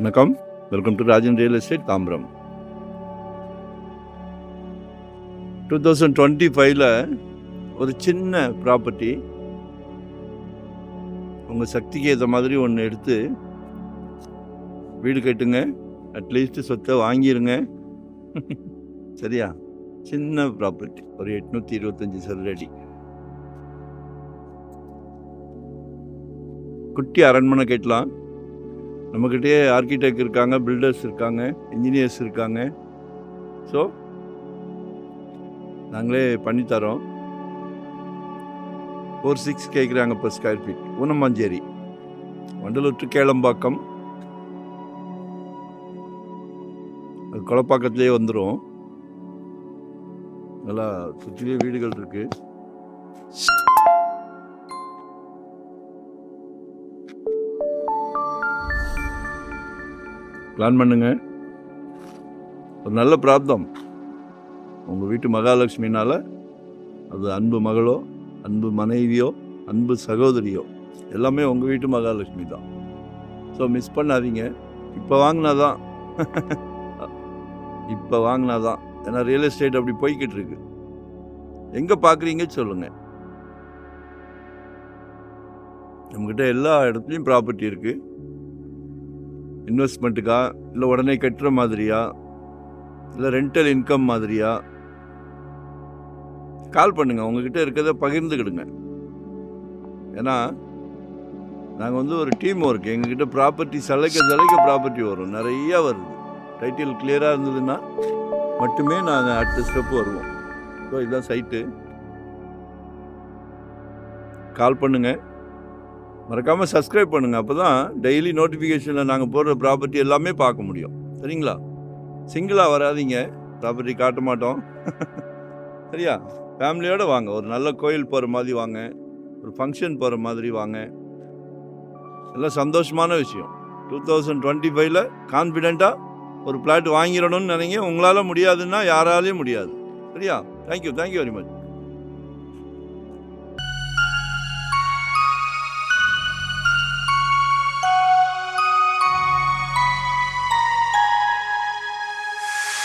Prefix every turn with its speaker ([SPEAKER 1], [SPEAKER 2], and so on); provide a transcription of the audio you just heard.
[SPEAKER 1] வணக்கம், welcome to Rajan real estate Tambaram. 2025 ஒரு சின்ன ப்ராப்பர்ட்டி உங்கள் சக்திக்கு ஏற்ற மாதிரி ஒன்று எடுத்து வீடு கட்டுங்க. அட்லீஸ்ட் சொத்தை வாங்கிடுங்க. சரியா? சின்ன ப்ராப்பர்ட்டி, ஒரு 825 சதுரடி குட்டி அரண்மனை கட்டலாம். நம்மக்கிட்டே ஆர்கிடெக்ட் இருக்காங்க, பில்டர்ஸ் இருக்காங்க, இன்ஜினியர்ஸ் இருக்காங்க. ஸோ நாங்களே பண்ணித்தரோம். 4.6 கேட்குறாங்க per square feet. Oonamancheri, Vandalur to Kelambakkam, அது கொலப்பாக்கத்துலேயே வந்துடும். நல்லா சுற்றிலே வீடுகள் இருக்குது. பிளான் பண்ணுங்க. ஒரு நல்ல பிராப்தம் உங்கள் வீட்டு மகாலட்சுமினால். அது அன்பு மகளோ, அன்பு மனைவியோ, அன்பு சகோதரியோ, எல்லாமே உங்கள் வீட்டு மகாலட்சுமி தான். ஸோ மிஸ் பண்ணாதீங்க. இப்போ வாங்கினாதான் இப்போ வாங்கினாதான். ஏன்னா ரியல் எஸ்டேட் அப்படி போய்கிட்டு இருக்கு. எங்கே பார்க்குறீங்க சொல்லுங்கள். நம்மக்கிட்ட எல்லா இடத்துலையும் ப்ராப்பர்ட்டி இருக்குது. இன்வெஸ்ட்மெண்ட்டுக்கா, இல்லை உடனே கட்டுற மாதிரியா, இல்லை ரெண்டல் இன்கம் மாதிரியா, கால் பண்ணுங்கள். உங்ககிட்ட இருக்கிறத பகிர்ந்துக்கிடுங்க. ஏன்னா நாங்கள் ஒரு டீம் ஒர்க். எங்ககிட்ட ப்ராப்பர்ட்டி சலைக்க ப்ராப்பர்ட்டி வரும், நிறையா வருது. டைட்டில் கிளியராக இருந்ததுன்னா மட்டுமே நாங்கள் அடுத்த ஸ்டெப்பு வருவோம். ஸோ இதுதான் சைட்டு. கால் பண்ணுங்கள். மறக்காமல் சப்ஸ்கிரைப் பண்ணுங்கள். அப்போ தான் டெய்லி நோட்டிஃபிகேஷனில் நாங்கள் போடுற ப்ராப்பர்ட்டி எல்லாமே பார்க்க முடியும். சரிங்களா? சிங்கிளாக வராதிங்க, ப்ராப்பர்ட்டி காட்ட மாட்டோம். சரியா? ஃபேமிலியோடு வாங்க. ஒரு நல்ல கோயில் போகிற மாதிரி வாங்க, ஒரு ஃபங்க்ஷன் போகிற மாதிரி வாங்க. எல்லாம் சந்தோஷமான விஷயம். 2025 கான்ஃபிடெண்ட்டாக ஒரு பிளாட் வாங்கிடணும்னு நினைங்க. உங்களால் முடியாதுன்னா யாராலையும் முடியாது. சரியா? Thank you very much.